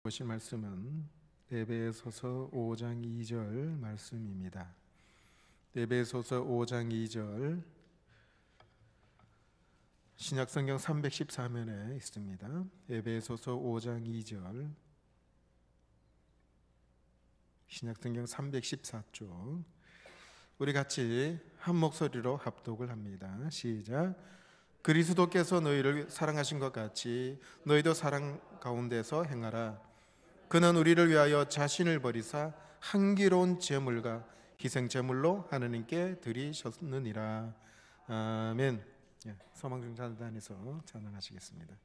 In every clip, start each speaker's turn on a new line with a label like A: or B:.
A: 보실 말씀은 에베소서 5장 2절 말씀입니다. 에베소서 5장 2절 신약성경 314면에 있습니다. 에베소서 5장 2절 신약성경 314쪽 우리 같이 한 목소리로 합독을 합니다. 시작. 그리스도께서 너희를 사랑하신 것 같이 너희도 사랑 가운데서 행하라. 그는 우리를 위하여 자신을 버리사 향기로운 제물과 희생 제물로 하느님께 드리셨느니라. 아멘. 서망중단단에서 찬양하시겠습니다.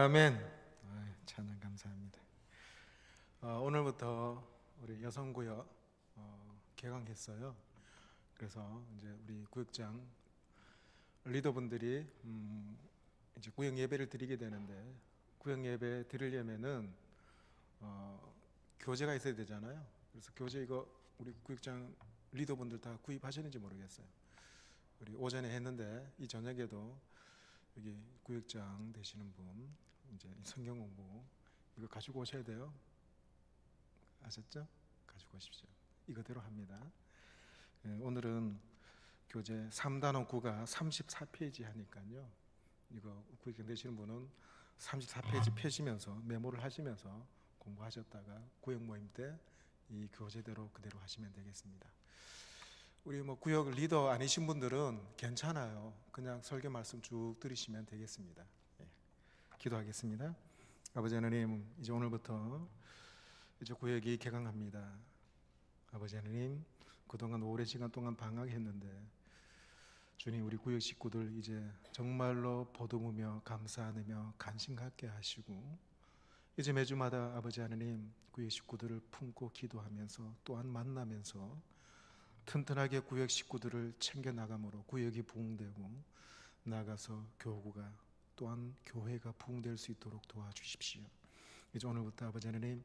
A: 아멘. 찬양 감사합니다. 오늘부터 우리 여성구역 개강했어요. 그래서 이제 우리 구역장 리더분들이 이제 구역 예배를 드리게 되는데, 구역 예배 드리려면은 교재가 있어야 되잖아요. 그래서 교재 이거 우리 구역장 리더분들 다 구입하셨는지 모르겠어요. 우리 오전에 했는데 이 저녁에도 여기 구역장 되시는 분 이제 성경 공부 이거 가지고 오셔야 돼요. 아셨죠? 가지고 오십시오. 이거대로 합니다. 오늘은 교재 3단원 9가 34페이지 하니까요. 이거 구역장 되시는 분은 34페이지 펴시면서 메모를 하시면서 공부하셨다가 구역 모임 때 이 교재대로 그대로 하시면 되겠습니다. 우리 구역 리더 아니신 분들은 괜찮아요. 그냥 설교 말씀 쭉 들으시면 되겠습니다. 기도하겠습니다. 아버지 하나님, 이제 오늘부터 이제 구역이 개강합니다. 아버지 하나님, 그동안 오랜 시간 동안 방학했는데 주님, 우리 구역 식구들 이제 정말로 보듬으며 감사하며 관심 갖게 하시고, 이제 매주마다 아버지 하나님 구역 식구들을 품고 기도하면서 또한 만나면서 튼튼하게 구역 식구들을 챙겨 나감으로 구역이 부흥되고 나가서 교구가 또한 교회가 부흥될 수 있도록 도와주십시오. 이제 오늘부터 아버지 하나님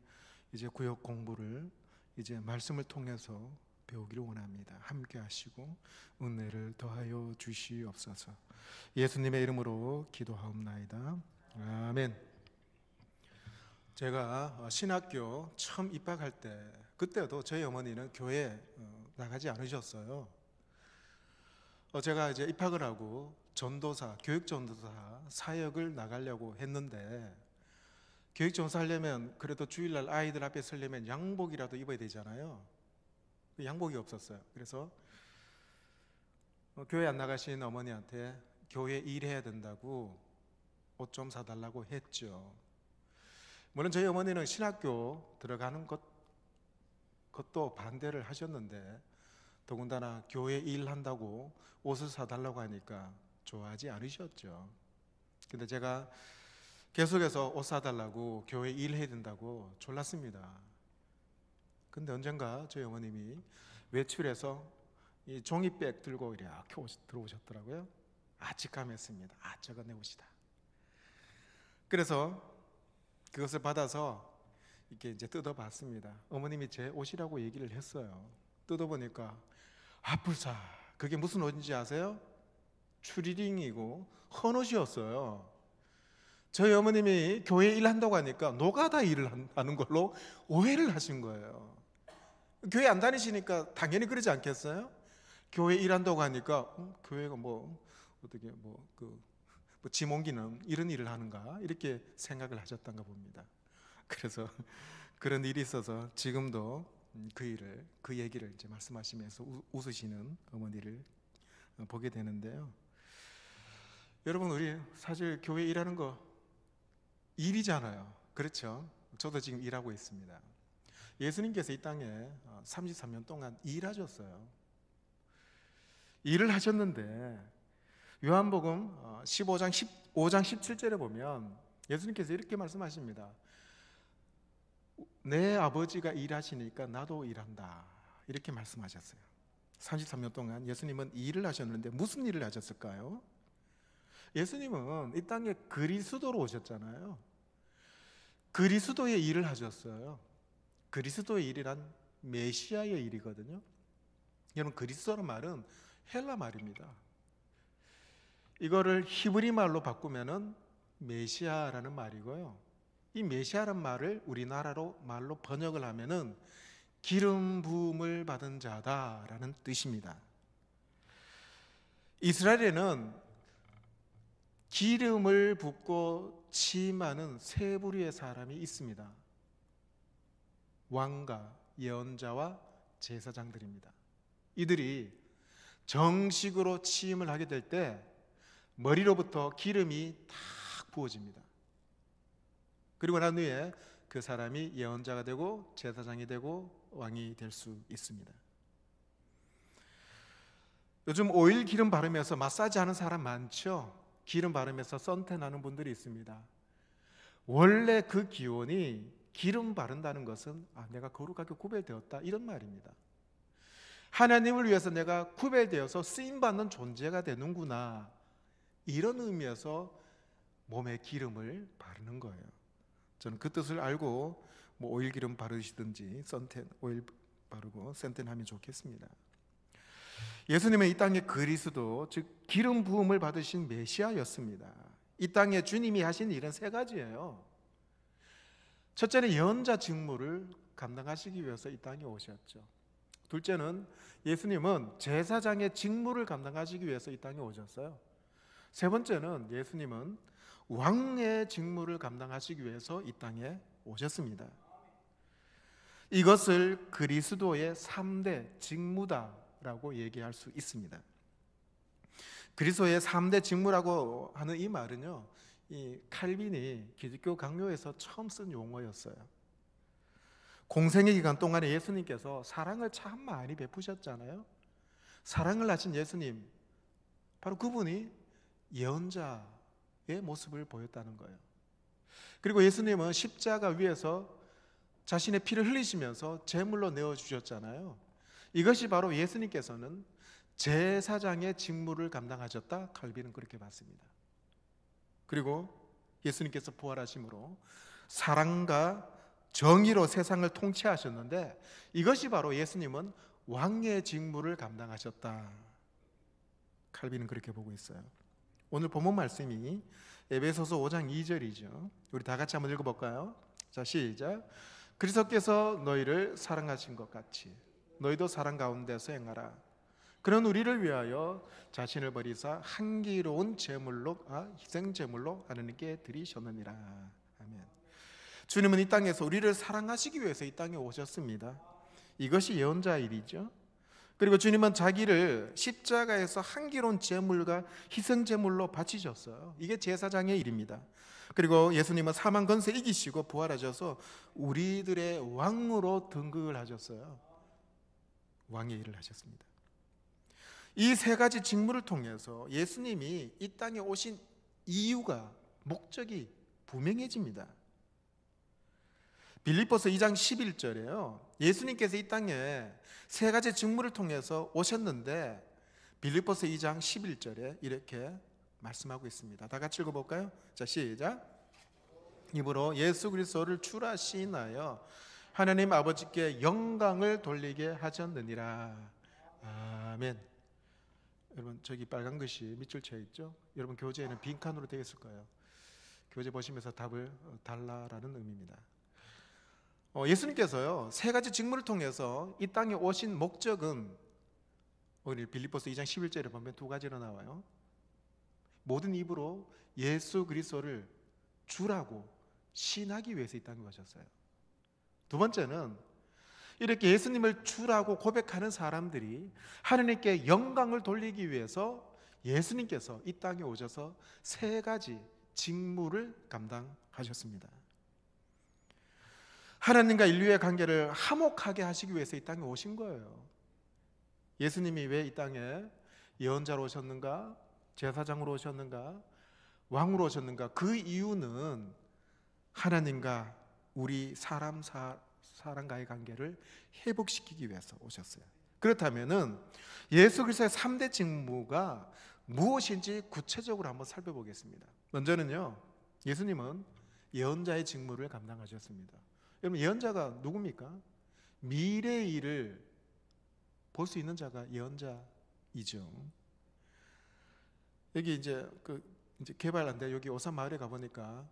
A: 이제 구역 공부를 이제 말씀을 통해서 배우기를 원합니다. 함께 하시고 은혜를 더하여 주시옵소서. 예수님의 이름으로 기도하옵나이다. 아멘. 제가 신학교 처음 입학할 때, 그때도 저희 어머니는 교회 나가지 않으셨어요. 제가 이제 입학을 하고 전도사, 교육전도사 사역을 나가려고 했는데, 교육전도사 하려면 그래도 주일날 아이들 앞에 서려면 양복이라도 입어야 되잖아요. 양복이 없었어요. 그래서 교회 안 나가신 어머니한테 교회 일해야 된다고 옷 좀 사달라고 했죠. 물론 저희 어머니는 신학교 들어가는 것도 반대를 하셨는데, 더군다나 교회 일한다고 옷을 사달라고 하니까 좋아하지 않으셨죠. 근데 제가 계속해서 옷 사달라고 교회 일해야 된다고 졸랐습니다. 근데 언젠가 저희 어머님이 외출해서 이 종이백 들고 이렇게 들어오셨더라고요. 직감했습니다. 저거 내 옷이다. 그래서 그것을 받아서 이렇게 이제 뜯어봤습니다. 어머님이 제 옷이라고 얘기를 했어요. 뜯어보니까 불사, 그게 무슨 옷인지 아세요? 추리링이고 헌옷이었어요. 저희 어머님이 교회 일한다고 하니까 노가다 일을 하는 걸로 오해를 하신 거예요. 교회 안 다니시니까 당연히 그러지 않겠어요? 교회 일한다고 하니까 교회가 어떻게 짐 옮기는 이런 일을 하는가, 이렇게 생각을 하셨던가 봅니다. 그래서 그런 일이 있어서 지금도 그 얘기를 이제 말씀하시면서 웃으시는 어머니를 보게 되는데요. 여러분, 우리 사실 교회 일하는 거 일이잖아요. 그렇죠? 저도 지금 일하고 있습니다. 예수님께서 이 땅에 33년 동안 일하셨어요. 일을 하셨는데 요한복음 15장 17절에 보면 예수님께서 이렇게 말씀하십니다. 내 아버지가 일하시니까 나도 일한다, 이렇게 말씀하셨어요. 33년 동안 예수님은 일을 하셨는데 무슨 일을 하셨을까요? 예수님은 이 땅에 그리스도로 오셨잖아요. 그리스도의 일을 하셨어요. 그리스도의 일이란 메시아의 일이거든요. 여러분, 그리스도라는 말은 헬라 말입니다. 이거를 히브리 말로 바꾸면은 메시아라는 말이고요. 이 메시아라는 말을 우리나라로 말로 번역을 하면은 기름 부음을 받은 자다라는 뜻입니다. 이스라엘에는 기름을 붓고 취임하는 세 부류의 사람이 있습니다. 왕과 예언자와 제사장들입니다. 이들이 정식으로 취임을 하게 될 때 머리로부터 기름이 탁 부어집니다. 그리고 난 후에 그 사람이 예언자가 되고 제사장이 되고 왕이 될 수 있습니다. 요즘 오일 기름 바르면서 마사지 하는 사람 많죠? 기름 바르면서 선탠하는 분들이 있습니다. 원래 그 기운이 기름 바른다는 것은 내가 거룩하게 구별되었다 이런 말입니다. 하나님을 위해서 내가 구별되어서 쓰임받는 존재가 되는구나, 이런 의미에서 몸에 기름을 바르는 거예요. 저는 그 뜻을 알고 오일 기름 바르시든지 선텐 오일 바르고 선텐하면 좋겠습니다. 예수님은 이 땅의 그리스도, 즉 기름 부음을 받으신 메시아였습니다. 이 땅에 주님이 하신 일은 세 가지예요. 첫째는 예언자 직무를 감당하시기 위해서 이 땅에 오셨죠. 둘째는 예수님은 제사장의 직무를 감당하시기 위해서 이 땅에 오셨어요. 세 번째는 예수님은 왕의 직무를 감당하시기 위해서 이 땅에 오셨습니다. 이것을 그리스도의 3대 직무다라고 얘기할 수 있습니다. 그리스도의 3대 직무라고 하는 이 말은요, 이 칼빈이 기독교 강요에서 처음 쓴 용어였어요. 공생의 기간 동안에 예수님께서 사랑을 참 많이 베푸셨잖아요. 사랑을 하신 예수님, 바로 그분이 예언자의 모습을 보였다는 거예요. 그리고 예수님은 십자가 위에서 자신의 피를 흘리시면서 제물로 내어주셨잖아요. 이것이 바로 예수님께서는 제사장의 직무를 감당하셨다, 칼빈은 그렇게 봤습니다. 그리고 예수님께서 부활하심으로 사랑과 정의로 세상을 통치하셨는데, 이것이 바로 예수님은 왕의 직무를 감당하셨다, 칼빈은 그렇게 보고 있어요. 오늘 본문 말씀이 에베소서 5장 2절이죠. 우리 다 같이 한번 읽어볼까요? 자, 시작. 그리스도께서 너희를 사랑하신 것 같이 너희도 사랑 가운데서 행하라. 그런 우리를 위하여 자신을 버리사 한기로운 희생 제물로 하나님께 드리셨느니라. 아멘. 주님은 이 땅에서 우리를 사랑하시기 위해서 이 땅에 오셨습니다. 이것이 예언자 일이죠. 그리고 주님은 자기를 십자가에서 한기로운 제물과 희생 제물로 바치셨어요. 이게 제사장의 일입니다. 그리고 예수님은 사망 권세 이기시고 부활하셔서 우리들의 왕으로 등극을 하셨어요. 왕의 일을 하셨습니다. 이 세 가지 직무를 통해서 예수님이 이 땅에 오신 이유가, 목적이 분명해집니다. 빌립보서 2장 11절에요. 예수님께서 이 땅에 세 가지 직무를 통해서 오셨는데 빌립보서 2장 11절에 이렇게 말씀하고 있습니다. 다 같이 읽어볼까요? 자, 시작. 입으로 예수 그리스도를 출하시나여 하나님 아버지께 영광을 돌리게 하셨느니라. 아멘. 여러분, 저기 빨간 것이 밑줄 쳐 있죠? 여러분 교재에는 빈칸으로 되어 있을 거예요. 교재 보시면서 답을 달라라는 의미입니다. 예수님께서요, 세 가지 직무를 통해서 이 땅에 오신 목적은, 오늘 빌립보서 2장 11절에 보면 두 가지로 나와요. 모든 입으로 예수 그리스도를 주라고 신하기 위해서 이 땅에 오셨어요. 두 번째는 이렇게 예수님을 주라고 고백하는 사람들이 하나님께 영광을 돌리기 위해서 예수님께서 이 땅에 오셔서 세 가지 직무를 감당하셨습니다. 하나님과 인류의 관계를 화목하게 하시기 위해서 이 땅에 오신 거예요. 예수님이 왜 이 땅에 예언자로 오셨는가? 제사장으로 오셨는가? 왕으로 오셨는가? 그 이유는 하나님과 우리 사람과의 관계를 회복시키기 위해서 오셨어요. 그렇다면은 예수 그리스도의 3대 직무가 무엇인지 구체적으로 한번 살펴보겠습니다. 먼저는요, 예수님은 예언자의 직무를 감당하셨습니다. 여러분, 예언자가 누굽니까? 미래의 일을 볼 수 있는 자가 예언자이죠. 여기 이제 개발 안 돼. 여기 오산 마을에 가 보니까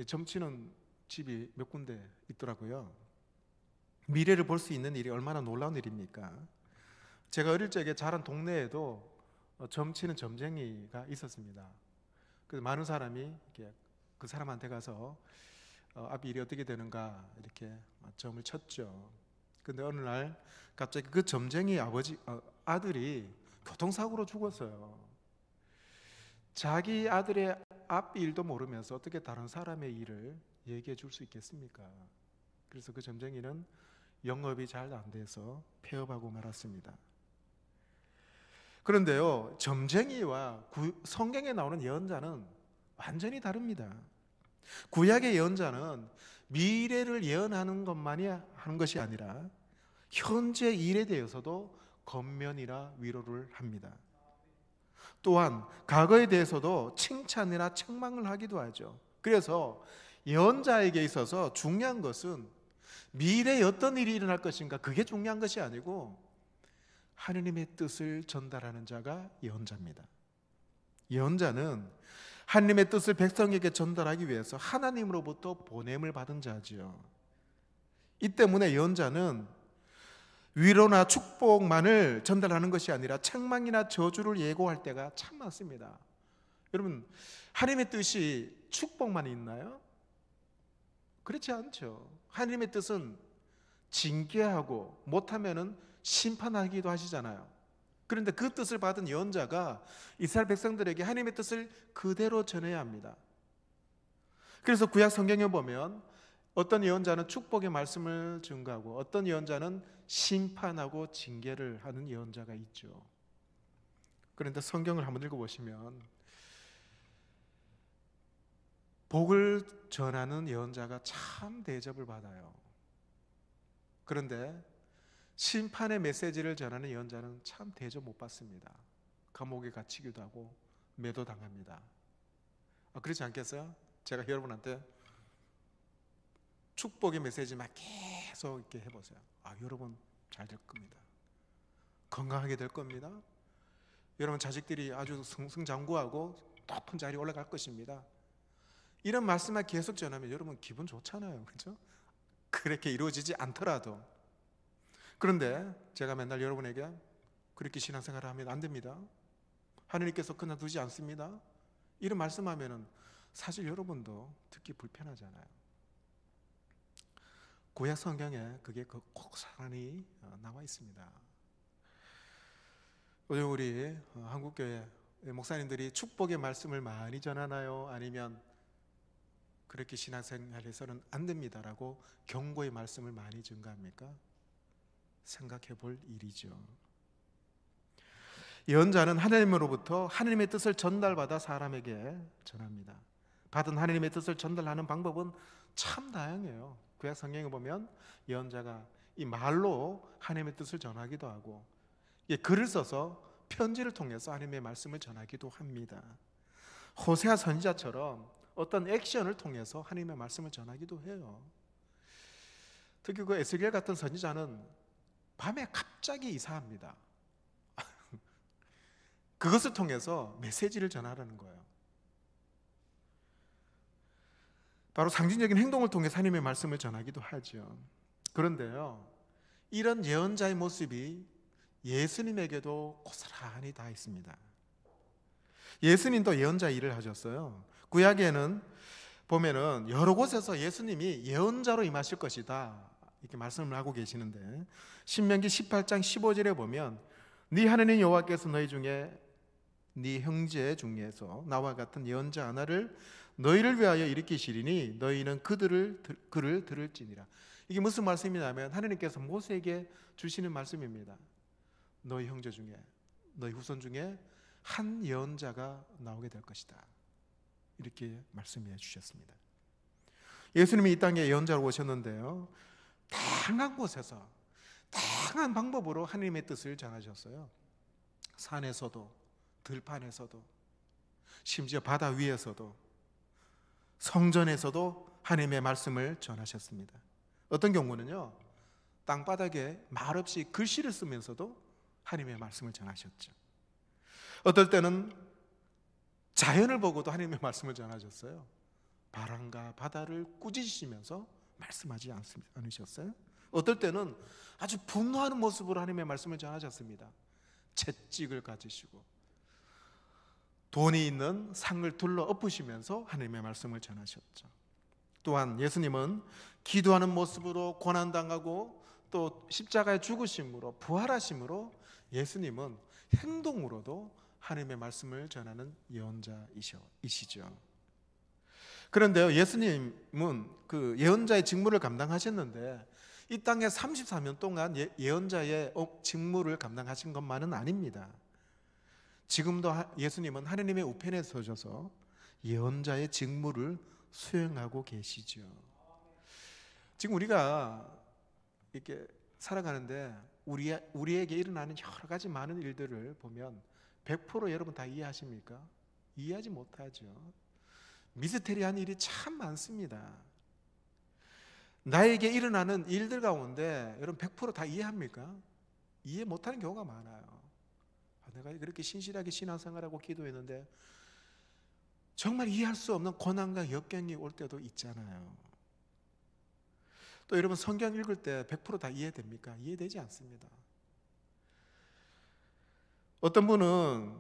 A: 점치는 집이 몇 군데 있더라고요. 미래를 볼 수 있는 일이 얼마나 놀라운 일입니까? 제가 어릴 적에 자란 동네에도 점치는 점쟁이가 있었습니다. 그래서 많은 사람이 이렇게 그 사람한테 가서 앞이 일이 어떻게 되는가 이렇게 점을 쳤죠. 근데 어느 날 갑자기 그 점쟁이 아들이 교통사고로 죽었어요. 자기 아들의 앞 일도 모르면서 어떻게 다른 사람의 일을 얘기해 줄 수 있겠습니까? 그래서 그 점쟁이는 영업이 잘 안 돼서 폐업하고 말았습니다. 그런데요, 점쟁이와 성경에 나오는 예언자는 완전히 다릅니다. 구약의 예언자는 미래를 예언하는 것만이 하는 것이 아니라 현재 일에 대해서도 권면이나 위로를 합니다. 또한 과거에 대해서도 칭찬이나 책망을 하기도 하죠. 그래서 예언자에게 있어서 중요한 것은 미래에 어떤 일이 일어날 것인가, 그게 중요한 것이 아니고 하느님의 뜻을 전달하는 자가 예언자입니다. 예언자는 하느님의 뜻을 백성에게 전달하기 위해서 하나님으로부터 보냄을 받은 자지요. 이 때문에 예언자는 위로나 축복만을 전달하는 것이 아니라 책망이나 저주를 예고할 때가 참 많습니다. 여러분, 하나님의 뜻이 축복만 있나요? 그렇지 않죠. 하나님의 뜻은 징계하고 못하면은 심판하기도 하시잖아요. 그런데 그 뜻을 받은 예언자가 이스라엘 백성들에게 하나님의 뜻을 그대로 전해야 합니다. 그래서 구약 성경에 보면 어떤 예언자는 축복의 말씀을 증거하고 어떤 예언자는 심판하고 징계를 하는 예언자가 있죠. 그런데 성경을 한번 읽어보시면 복을 전하는 예언자가 참 대접을 받아요. 그런데 심판의 메시지를 전하는 예언자는 참 대접 못 받습니다. 감옥에 갇히기도 하고 매도당합니다. 그렇지 않겠어요? 제가 여러분한테 축복의 메시지만 계속 이렇게 해보세요. 여러분 잘 될 겁니다. 건강하게 될 겁니다. 여러분 자식들이 아주 승승장구하고 높은 자리에 올라갈 것입니다. 이런 말씀만 계속 전하면 여러분 기분 좋잖아요. 그렇죠? 그렇게 이루어지지 않더라도. 그런데 제가 맨날 여러분에게 그렇게 신앙생활을 하면 안 됩니다. 하나님께서 그냥 두지 않습니다. 이런 말씀하면 사실 여러분도 듣기 불편하잖아요. 구약 성경에 그게 고스란히 나와 있습니다. 요즘 우리 한국교회 목사님들이 축복의 말씀을 많이 전하나요? 아니면 그렇게 신앙생활에서는 안 됩니다라고 경고의 말씀을 많이 증가합니까? 생각해 볼 일이죠. 예언자는 하나님으로부터 하나님의 뜻을 전달받아 사람에게 전합니다. 받은 하나님의 뜻을 전달하는 방법은 참 다양해요. 구약 성경에 보면 예언자가 이 말로 하나님의 뜻을 전하기도 하고 글을 써서 편지를 통해서 하나님의 말씀을 전하기도 합니다. 호세아 선지자처럼 어떤 액션을 통해서 하나님의 말씀을 전하기도 해요. 특히 그 에스겔 같은 선지자는 밤에 갑자기 이사합니다. 그것을 통해서 메시지를 전하라는 거예요. 바로 상징적인 행동을 통해 하나님의 말씀을 전하기도 하죠. 그런데요, 이런 예언자의 모습이 예수님에게도 고스란히 다 있습니다. 예수님도 예언자 일을 하셨어요. 구약에는 보면은 여러 곳에서 예수님이 예언자로 임하실 것이다 이렇게 말씀을 하고 계시는데, 신명기 18장 15절에 보면 네 하나님 여호와께서 너희 중에 네 형제 중에서 나와 같은 예언자 하나를 너희를 위하여 일으키시리니 너희는 그를 들을지니라. 이게 무슨 말씀이냐면 하나님께서 모세에게 주시는 말씀입니다. 너희 형제 중에, 너희 후손 중에 한 예언자가 나오게 될 것이다, 이렇게 말씀해 주셨습니다. 예수님이 이 땅에 예언자로 오셨는데요, 다양한 곳에서 다양한 방법으로 하나님의 뜻을 전하셨어요. 산에서도, 들판에서도, 심지어 바다 위에서도, 성전에서도 하나님의 말씀을 전하셨습니다. 어떤 경우는요, 땅바닥에 말없이 글씨를 쓰면서도 하나님의 말씀을 전하셨죠. 어떨 때는 자연을 보고도 하나님의 말씀을 전하셨어요. 바람과 바다를 꾸짖으시면서 말씀하지 않으셨어요? 어떨 때는 아주 분노하는 모습으로 하나님의 말씀을 전하셨습니다. 채찍을 가지시고 돈이 있는 상을 둘러 엎으시면서 하나님의 말씀을 전하셨죠. 또한 예수님은 기도하는 모습으로 고난당하고 또 십자가에 죽으심으로 부활하심으로 예수님은 행동으로도 하나님의 말씀을 전하는 예언자이시죠. 그런데요, 예수님은 그 예언자의 직무를 감당하셨는데 이 땅에 34년 동안 예언자의 직무를 감당하신 것만은 아닙니다. 지금도 예수님은 하나님의 우편에 서셔서 예언자의 직무를 수행하고 계시죠. 지금 우리가 이렇게 살아가는데 우리에게 일어나는 여러 가지 많은 일들을 보면 100% 여러분 다 이해하십니까? 이해하지 못하죠. 미스테리한 일이 참 많습니다. 나에게 일어나는 일들 가운데 여러분 100% 다 이해합니까? 이해 못하는 경우가 많아요. 내가 그렇게 신실하게 신앙생활하고 기도했는데 정말 이해할 수 없는 고난과 역경이 올 때도 있잖아요. 또 여러분 성경 읽을 때 100% 다 이해됩니까? 이해되지 않습니다. 어떤 분은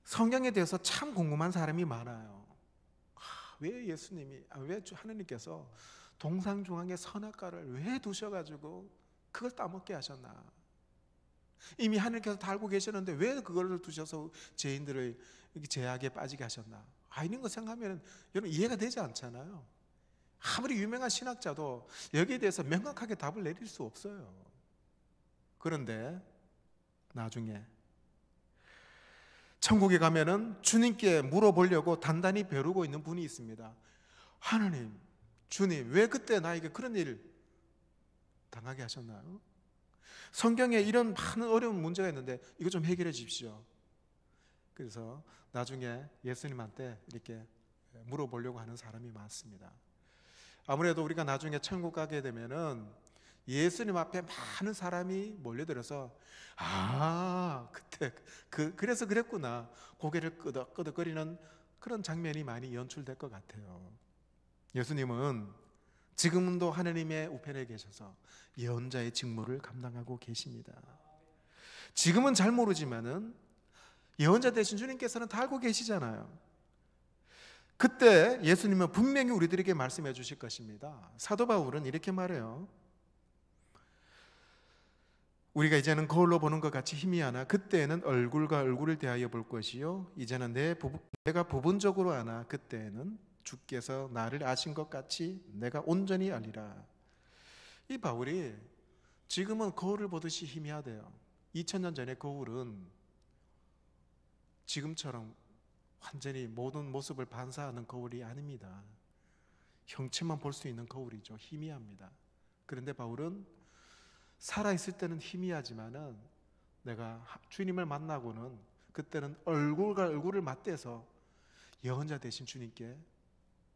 A: 성경에 대해서 참 궁금한 사람이 많아요. 왜 예수님이, 왜 하느님께서 동상중앙에 선악과를 왜 두셔가지고 그걸 따먹게 하셨나? 이미 하느님께서 다 알고 계셨는데 왜 그걸 두셔서 죄인들을 죄악에 빠지게 하셨나? 이런 거 생각하면 여러분 이해가 되지 않잖아요. 아무리 유명한 신학자도 여기에 대해서 명확하게 답을 내릴 수 없어요. 그런데 나중에 천국에 가면은 주님께 물어보려고 단단히 벼르고 있는 분이 있습니다. 하나님, 주님, 왜 그때 나에게 그런 일 당하게 하셨나요? 성경에 이런 많은 어려운 문제가 있는데 이거 좀 해결해 주십시오. 그래서 나중에 예수님한테 이렇게 물어보려고 하는 사람이 많습니다. 아무래도 우리가 나중에 천국 가게 되면은 예수님 앞에 많은 사람이 몰려들어서 그때 그래서 그랬구나, 고개를 끄덕끄덕거리는 그런 장면이 많이 연출될 것 같아요. 예수님은 지금도 하느님의 우편에 계셔서 예언자의 직무를 감당하고 계십니다. 지금은 잘 모르지만은 예언자 되신 주님께서는 다 알고 계시잖아요. 그때 예수님은 분명히 우리들에게 말씀해 주실 것입니다. 사도 바울은 이렇게 말해요. 우리가 이제는 거울로 보는 것 같이 희미하나 그때에는 얼굴과 얼굴을 대하여 볼 것이요 이제는 내가 부분적으로 아나 그때에는 주께서 나를 아신 것 같이 내가 온전히 알리라. 이 바울이 지금은 거울을 보듯이 희미하대요. 2000년 전의 거울은 지금처럼 완전히 모든 모습을 반사하는 거울이 아닙니다. 형체만 볼 수 있는 거울이죠. 희미합니다. 그런데 바울은 살아있을 때는 희미하지만은 내가 주님을 만나고는 그때는 얼굴과 얼굴을 맞대서 예언자 되신 주님께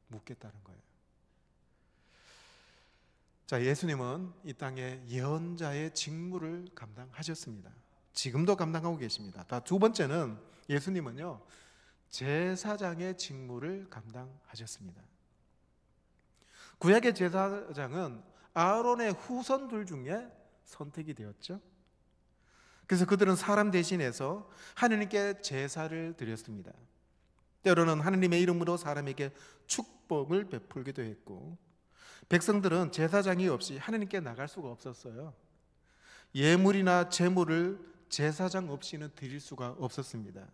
A: 묻겠다는 거예요. 자, 예수님은 이 땅에 예언자의 직무를 감당하셨습니다. 지금도 감당하고 계십니다. 두 번째는 예수님은요, 제사장의 직무를 감당하셨습니다. 구약의 제사장은 아론의 후손들 중에 선택이 되었죠. 그래서 그들은 사람 대신해서 하느님께 제사를 드렸습니다. 때로는 하느님의 이름으로 사람에게 축복을 베풀기도 했고, 백성들은 제사장이 없이 하느님께 나갈 수가 없었어요. 예물이나 제물을 제사장 없이는 드릴 수가 없었습니다.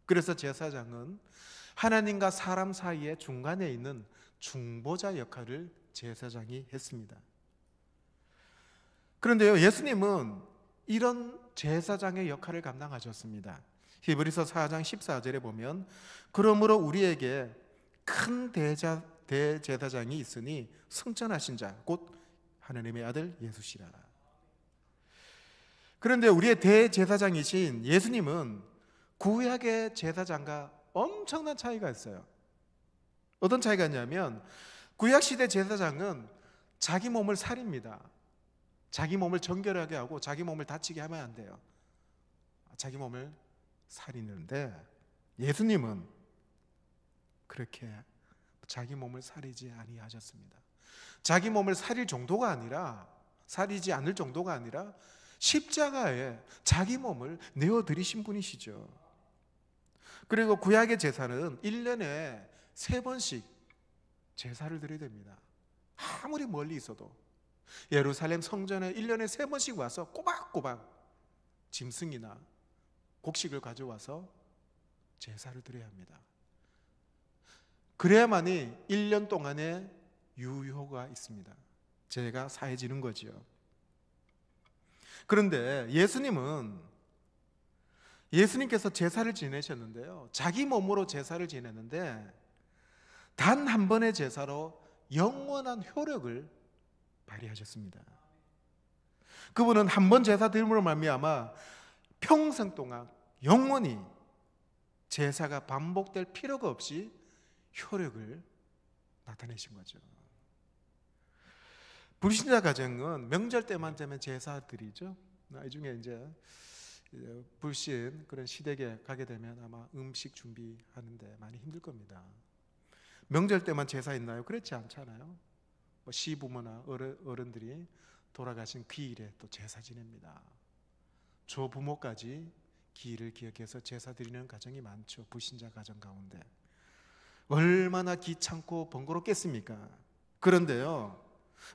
A: 그래서 제사장은 하나님과 사람 사이에 중간에 있는 중보자 역할을 제사장이 했습니다. 그런데요, 예수님은 이런 제사장의 역할을 감당하셨습니다. 히브리서 4장 14절에 보면 그러므로 우리에게 큰 대제사장이 있으니 승천하신 자 곧 하나님의 아들 예수시라. 그런데 우리의 대제사장이신 예수님은 구약의 제사장과 엄청난 차이가 있어요. 어떤 차이가 있냐면 구약시대 제사장은 자기 몸을 살입니다. 자기 몸을 정결하게 하고 자기 몸을 다치게 하면 안 돼요. 자기 몸을 살이는데 예수님은 그렇게 자기 몸을 살이지 아니하셨습니다. 자기 몸을 살릴 정도가 아니라, 살이지 않을 정도가 아니라 십자가에 자기 몸을 내어드리신 분이시죠. 그리고 구약의 제사는 1년에 3번씩 제사를 드려야 됩니다. 아무리 멀리 있어도 예루살렘 성전에 1년에 3번씩 와서 꼬박꼬박 짐승이나 곡식을 가져와서 제사를 드려야 합니다. 그래야만이 1년 동안의 유효가 있습니다. 죄가 사해지는 거지요. 그런데 예수님께서 제사를 지내셨는데요, 자기 몸으로 제사를 지냈는데 단 한 번의 제사로 영원한 효력을 발휘하셨습니다. 그분은 한 번 제사 드림으로 말미암아 평생 동안 영원히 제사가 반복될 필요가 없이 효력을 나타내신 거죠. 불신자 가정은 명절 때만 되면 제사 드리죠. 나중에 이제 불신 그런 시댁에 가게 되면 아마 음식 준비하는데 많이 힘들 겁니다. 명절 때만 제사 있나요? 그렇지 않잖아요. 시부모나 어른들이 돌아가신 기일에 또 제사 지냅니다. 조부모까지 기일을 기억해서 제사 드리는 가정이 많죠. 불신자 가정 가운데 얼마나 귀찮고 번거롭겠습니까? 그런데요,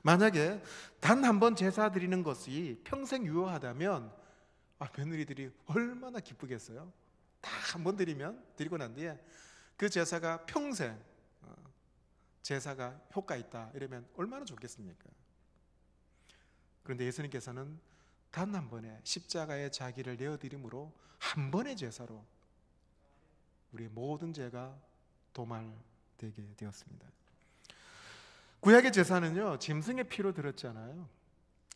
A: 만약에 단 한 번 제사 드리는 것이 평생 유효하다면 며느리들이 얼마나 기쁘겠어요? 딱 한 번 드리고 난 뒤에 그 제사가 평생 제사가 효과 있다 이러면 얼마나 좋겠습니까? 그런데 예수님께서는 단 한 번에 십자가에 자기를 내어드림으로 한 번의 제사로 우리의 모든 죄가 도말되게 되었습니다. 구약의 제사는요, 짐승의 피로 드렸잖아요.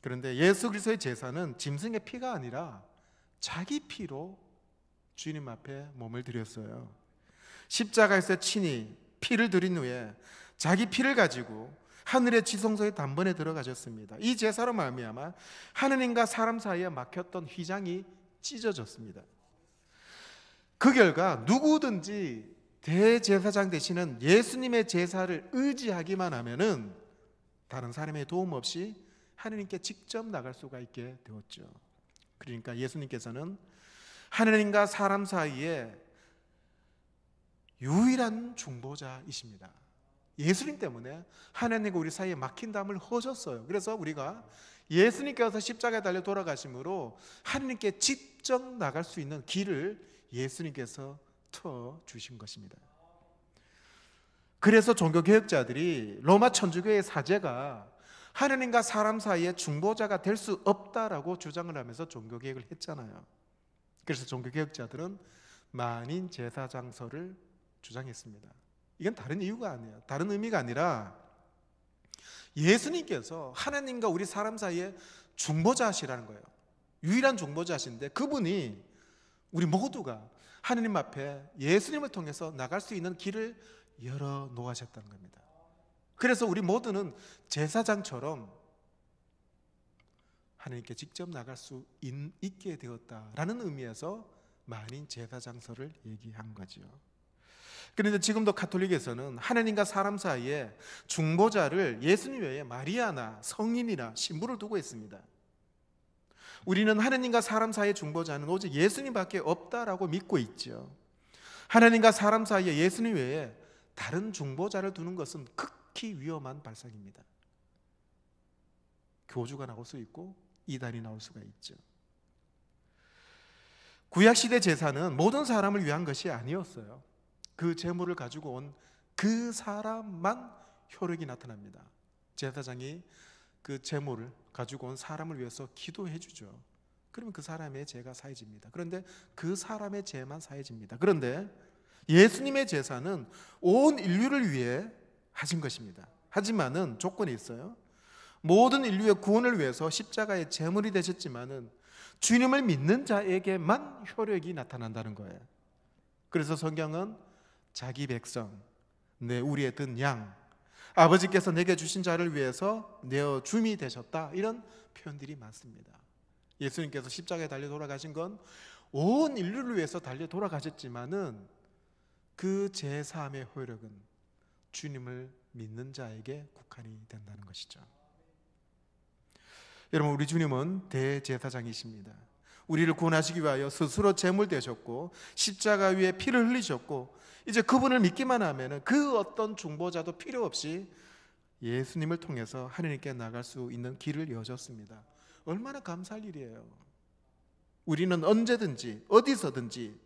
A: 그런데 예수 그리스도의 제사는 짐승의 피가 아니라 자기 피로 주님 앞에 몸을 드렸어요. 십자가에서 친히 피를 드린 후에 자기 피를 가지고 하늘의 지성소에 단번에 들어가셨습니다. 이 제사로 말미암아 하느님과 사람 사이에 막혔던 휘장이 찢어졌습니다. 그 결과 누구든지 대제사장 되시는 예수님의 제사를 의지하기만 하면은 다른 사람의 도움 없이 하느님께 직접 나갈 수가 있게 되었죠. 그러니까 예수님께서는 하느님과 사람 사이에 유일한 중보자이십니다. 예수님 때문에 하나님과 우리 사이에 막힌 담을 허셨어요. 그래서 우리가 예수님께서 십자가에 달려 돌아가심으로 하나님께 직접 나갈 수 있는 길을 예수님께서 터 주신 것입니다. 그래서 종교개혁자들이 로마 천주교의 사제가 하나님과 사람 사이에 중보자가 될 수 없다라고 주장을 하면서 종교개혁을 했잖아요. 그래서 종교개혁자들은 만인 제사장서를 주장했습니다. 이건 다른 이유가 아니에요. 다른 의미가 아니라 예수님께서 하나님과 우리 사람 사이에 중보자시라는 거예요. 유일한 중보자신데 그분이 우리 모두가 하나님 앞에 예수님을 통해서 나갈 수 있는 길을 열어 놓으셨다는 겁니다. 그래서 우리 모두는 제사장처럼 하나님께 직접 나갈 수 있게 되었다라는 의미에서 만인 제사장서를 얘기한 거죠. 그런데 지금도 가톨릭에서는 하나님과 사람 사이에 중보자를 예수님 외에 마리아나 성인이나 신부를 두고 있습니다. 우리는 하나님과 사람 사이의 중보자는 오직 예수님밖에 없다라고 믿고 있죠. 하나님과 사람 사이에 예수님 외에 다른 중보자를 두는 것은 극히 위험한 발상입니다. 교주가 나올 수 있고 이단이 나올 수가 있죠. 구약시대 제사는 모든 사람을 위한 것이 아니었어요. 그 제물을 가지고 온 그 사람만 효력이 나타납니다. 제사장이 그 제물을 가지고 온 사람을 위해서 기도해 주죠. 그러면 그 사람의 죄가 사해집니다. 그런데 그 사람의 죄만 사해집니다. 그런데 예수님의 제사는 온 인류를 위해 하신 것입니다. 하지만은 조건이 있어요. 모든 인류의 구원을 위해서 십자가의 제물이 되셨지만은 주님을 믿는 자에게만 효력이 나타난다는 거예요. 그래서 성경은 자기 백성, 내 우리의 든 양, 아버지께서 내게 주신 자를 위해서 내어 줌이 되셨다, 이런 표현들이 많습니다. 예수님께서 십자가에 달려 돌아가신 건 온 인류를 위해서 달려 돌아가셨지만은 그 제사함의 효력은 주님을 믿는 자에게 국한이 된다는 것이죠. 여러분, 우리 주님은 대제사장이십니다. 우리를 구원하시기 위하여 스스로 제물 되셨고 십자가 위에 피를 흘리셨고 이제 그분을 믿기만 하면 그 어떤 중보자도 필요 없이 예수님을 통해서 하나님께 나갈 수 있는 길을 여셨습니다. 얼마나 감사할 일이에요. 우리는 언제든지 어디서든지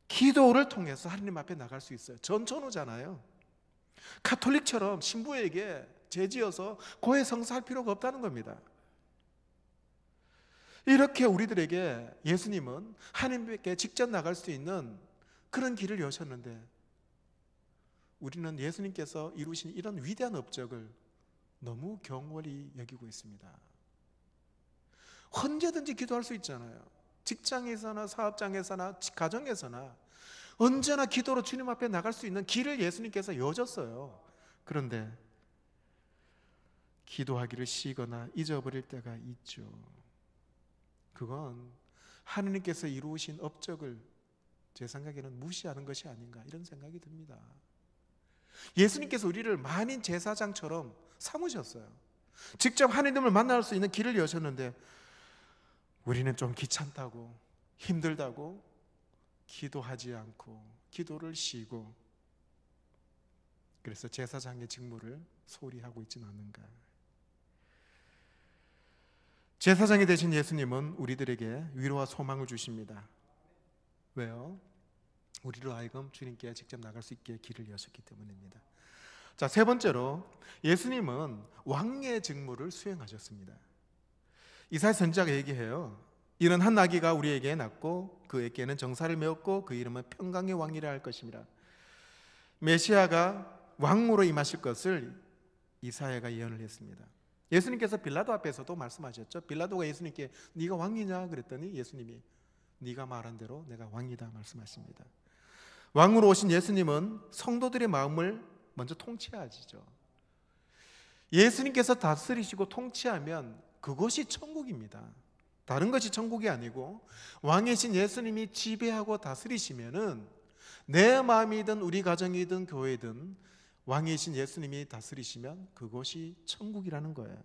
A: 기도를 통해서 하나님 앞에 나갈 수 있어요. 전천후잖아요. 가톨릭처럼 신부에게 죄지어서 고해 성사할 필요가 없다는 겁니다. 이렇게 우리들에게 예수님은 하나님께 직접 나갈 수 있는 그런 길을 여셨는데 우리는 예수님께서 이루신 이런 위대한 업적을 너무 경홀히 여기고 있습니다. 언제든지 기도할 수 있잖아요. 직장에서나 사업장에서나 가정에서나 언제나 기도로 주님 앞에 나갈 수 있는 길을 예수님께서 여줬어요. 그런데 기도하기를 쉬거나 잊어버릴 때가 있죠. 그건 하느님께서 이루신 업적을 제 생각에는 무시하는 것이 아닌가, 이런 생각이 듭니다. 예수님께서 우리를 만인 제사장처럼 삼으셨어요. 직접 하느님을 만날 수 있는 길을 여셨는데 우리는 좀 귀찮다고, 힘들다고 기도하지 않고 기도를 쉬고, 그래서 제사장의 직무를 소홀히 하고 있지는 않는가. 제사장이 되신 예수님은 우리들에게 위로와 소망을 주십니다. 왜요? 우리로 하여금 주님께 직접 나갈 수 있게 길을 여셨기 때문입니다. 자, 세 번째로 예수님은 왕의 직무를 수행하셨습니다. 이사야 선지자가 얘기해요. 이는 한 아기가 우리에게 낳고 그에게는 정사를 메었고 그 이름은 평강의 왕이라 할 것입니다. 메시아가 왕으로 임하실 것을 이사야가 예언을 했습니다. 예수님께서 빌라도 앞에서도 말씀하셨죠. 빌라도가 예수님께 네가 왕이냐 그랬더니 예수님이 네가 말한 대로 내가 왕이다 말씀하십니다. 왕으로 오신 예수님은 성도들의 마음을 먼저 통치하시죠. 예수님께서 다스리시고 통치하면 그것이 천국입니다. 다른 것이 천국이 아니고 왕이신 예수님이 지배하고 다스리시면은 내 마음이든 우리 가정이든 교회든 왕이신 예수님이 다스리시면 그것이 천국이라는 거예요.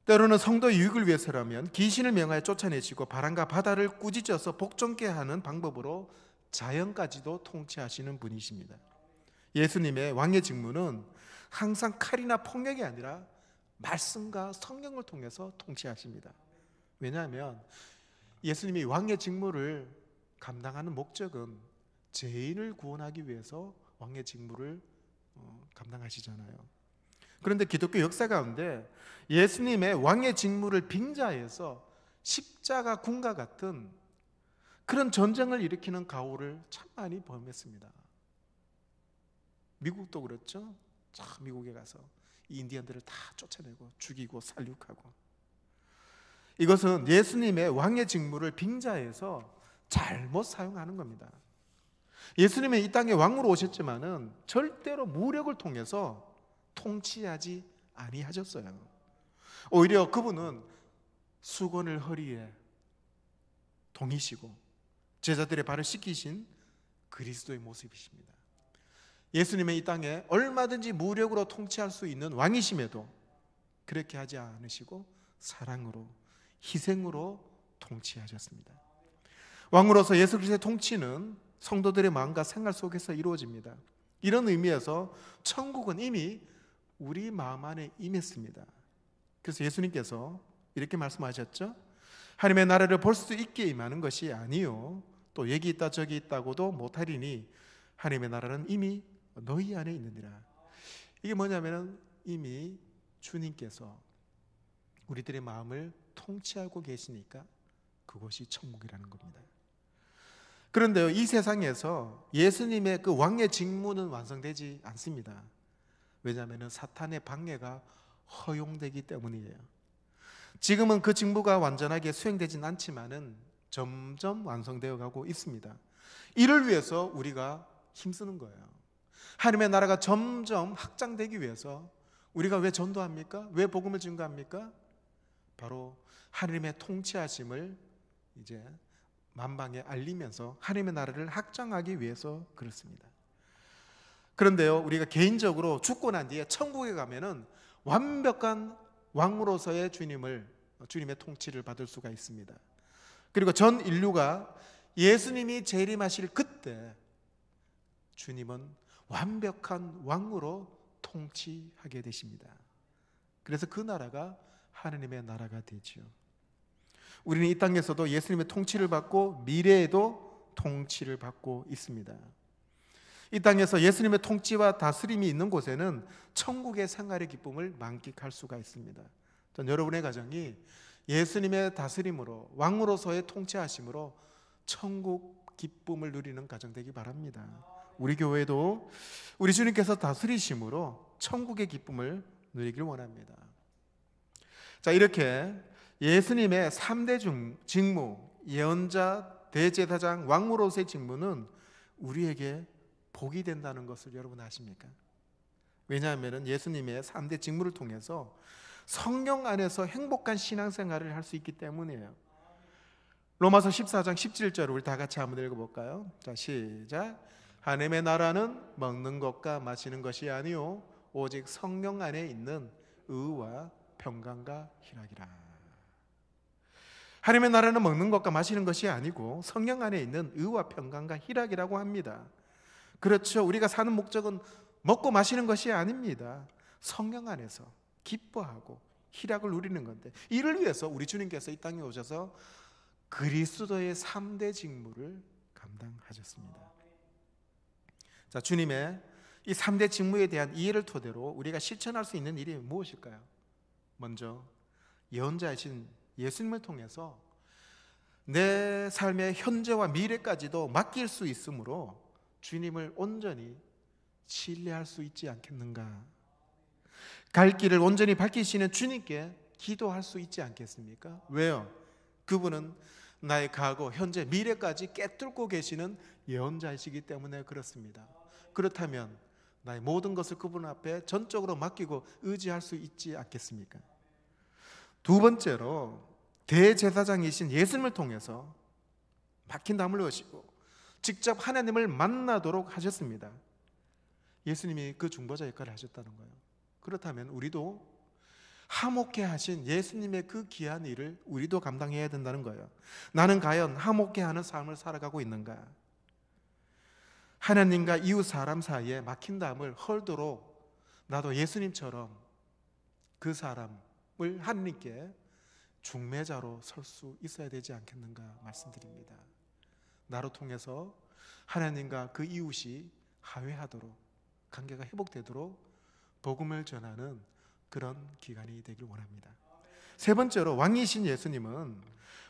A: 때로는 성도의 유익을 위해서라면 귀신을 명하여 쫓아내시고 바람과 바다를 꾸짖어서 복종케 하는 방법으로 자연까지도 통치하시는 분이십니다. 예수님의 왕의 직무는 항상 칼이나 폭력이 아니라 말씀과 성령을 통해서 통치하십니다. 왜냐하면 예수님이 왕의 직무를 감당하는 목적은 죄인을 구원하기 위해서 왕의 직무를 감당하시잖아요. 그런데 기독교 역사 가운데 예수님의 왕의 직무를 빙자해서 십자가 군과 같은 그런 전쟁을 일으키는 가오를 참 많이 범했습니다. 미국도 그렇죠. 참 미국에 가서 이 인디언들을 다 쫓아내고 죽이고 살육하고, 이것은 예수님의 왕의 직무를 빙자해서 잘못 사용하는 겁니다. 예수님은 이 땅에 왕으로 오셨지만은 절대로 무력을 통해서 통치하지 아니하셨어요. 오히려 그분은 수건을 허리에 동이시고 제자들의 발을 씻기신 그리스도의 모습이십니다. 예수님은 이 땅에 얼마든지 무력으로 통치할 수 있는 왕이심에도 그렇게 하지 않으시고 사랑으로, 희생으로 통치하셨습니다. 왕으로서 예수 그리스도의 통치는 성도들의 마음과 생활 속에서 이루어집니다. 이런 의미에서 천국은 이미 우리 마음 안에 임했습니다. 그래서 예수님께서 이렇게 말씀하셨죠. 하나님의 나라를 볼 수 있게 임하는 것이 아니요 또 여기 있다 저기 있다고도 못하리니 하나님의 나라는 이미 너희 안에 있느니라. 이게 뭐냐면 이미 주님께서 우리들의 마음을 통치하고 계시니까 그것이 천국이라는 겁니다. 그런데요, 이 세상에서 예수님의 그 왕의 직무는 완성되지 않습니다. 왜냐하면 사탄의 방해가 허용되기 때문이에요. 지금은 그 직무가 완전하게 수행되진 않지만은 점점 완성되어 가고 있습니다. 이를 위해서 우리가 힘쓰는 거예요. 하나님의 나라가 점점 확장되기 위해서 우리가 왜 전도합니까? 왜 복음을 증거합니까? 바로 하나님의 통치하심을 이제 만방에 알리면서 하나님의 나라를 확장하기 위해서 그렇습니다. 그런데요, 우리가 개인적으로 죽고 난 뒤에 천국에 가면은 완벽한 왕으로서의 주님의 통치를 받을 수가 있습니다. 그리고 전 인류가 예수님이 재림하실 그때 주님은 완벽한 왕으로 통치하게 되십니다. 그래서 그 나라가 하나님의 나라가 되지요. 우리는 이 땅에서도 예수님의 통치를 받고 미래에도 통치를 받고 있습니다. 이 땅에서 예수님의 통치와 다스림이 있는 곳에는 천국의 생활의 기쁨을 만끽할 수가 있습니다. 전 여러분의 가정이 예수님의 다스림으로 왕으로서의 통치하심으로 천국 기쁨을 누리는 가정 되기 바랍니다. 우리 교회도 우리 주님께서 다스리심으로 천국의 기쁨을 누리길 원합니다. 자, 이렇게 예수님의 3대 직무, 예언자, 대제사장, 왕으로서의 직무는 우리에게 복이 된다는 것을 여러분 아십니까? 왜냐하면 예수님의 3대 직무를 통해서 성령 안에서 행복한 신앙생활을 할 수 있기 때문이에요. 로마서 14장 17절 우리 다 같이 한번 읽어볼까요? 자, 시작. 하나님의 나라는 먹는 것과 마시는 것이 아니요 오직 성령 안에 있는 의와 평강과 희락이라. 하나님의 나라는 먹는 것과 마시는 것이 아니고 성령 안에 있는 의와 평강과 희락이라고 합니다. 그렇죠. 우리가 사는 목적은 먹고 마시는 것이 아닙니다. 성령 안에서 기뻐하고 희락을 누리는 건데, 이를 위해서 우리 주님께서 이 땅에 오셔서 그리스도의 3대 직무를 감당하셨습니다. 자, 주님의 이 3대 직무에 대한 이해를 토대로 우리가 실천할 수 있는 일이 무엇일까요? 먼저 예언자이신 예수님을 통해서 내 삶의 현재와 미래까지도 맡길 수 있으므로 주님을 온전히 신뢰할 수 있지 않겠는가? 갈 길을 온전히 밝히시는 주님께 기도할 수 있지 않겠습니까? 왜요? 그분은 나의 과거, 현재, 미래까지 꿰뚫고 계시는 예언자이시기 때문에 그렇습니다. 그렇다면 나의 모든 것을 그분 앞에 전적으로 맡기고 의지할 수 있지 않겠습니까? 두 번째로 대제사장이신 예수님을 통해서 막힌 담을 오시고 직접 하나님을 만나도록 하셨습니다. 예수님이 그 중보자 역할을 하셨다는 거예요. 그렇다면 우리도 화목케 하신 예수님의 그 귀한 일을 우리도 감당해야 된다는 거예요. 나는 과연 화목케 하는 삶을 살아가고 있는가? 하나님과 이웃 사람 사이에 막힌 담을 헐도록 나도 예수님처럼 그 사람을 하나님께 중매자로 설 수 있어야 되지 않겠는가 말씀드립니다. 나로 통해서 하나님과 그 이웃이 화해하도록, 관계가 회복되도록 복음을 전하는 그런 기간이 되길 원합니다. 세 번째로 왕이신 예수님은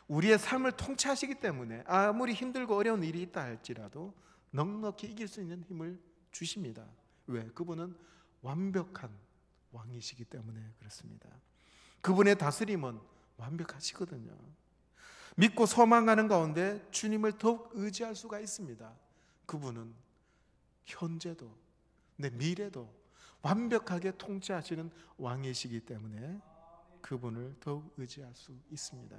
A: 우리의 삶을 통치하시기 때문에 아무리 힘들고 어려운 일이 있다 할지라도 넉넉히 이길 수 있는 힘을 주십니다. 왜? 그분은 완벽한 왕이시기 때문에 그렇습니다. 그분의 다스림은 완벽하시거든요. 믿고 소망하는 가운데 주님을 더욱 의지할 수가 있습니다. 그분은 현재도 내 미래도 완벽하게 통치하시는 왕이시기 때문에 그분을 더욱 의지할 수 있습니다.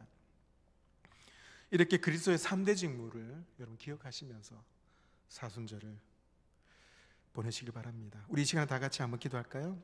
A: 이렇게 그리스도의 3대 직무를 여러분 기억하시면서 사순절을 보내시길 바랍니다. 우리 이 시간 다 같이 한번 기도할까요?